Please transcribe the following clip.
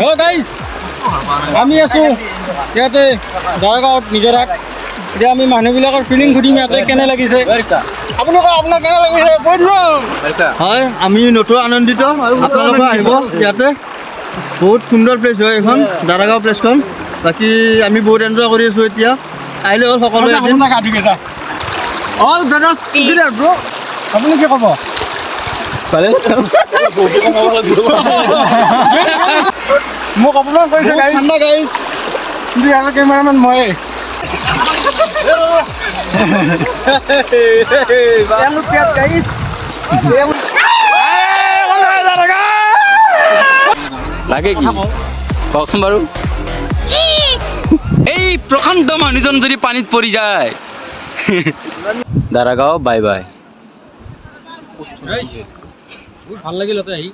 Hello' guys, আমি আছোঁ ইয়াতে দাৰাগাঁৱত নিজৰাত। এতিয়া আমি মানুহবিলাকৰ ফিলিং সুধিম ইয়াতে কেনে লাগিছে। আপুনি কওক আপোনাৰ কেনে লাগিছে কৈ দিলোঁ। হয়, আমি নতুন আনন্দিত আৰু আপোনালোকে আহিব ইয়াতে। বহুত সুন্দৰ প্লেচ হয় এইখন দাৰাগাঁও প্লেচখন। বাকী আমি বহুত এনজয় কৰি আছোঁ এতিয়া। আহিলে হ'ল সকলোৱে এদিন। অল ব্ৰাদাৰ্ছ টুগেডাৰ ব্ৰ। আপুনি কি ক'ব? মোক অপমান কৰিছে গাইজ। ঠাণ্ডা গাইজ, কিন্তু ইয়াৰ কেমেৰামেন ময়ে। লাগে কি কওকচোন বাৰু। এই প্ৰশান্ত মানুহজন যদি পানীত পৰি যায়। Daragaon bye bye. ভাল লাগিল তাতে আহি।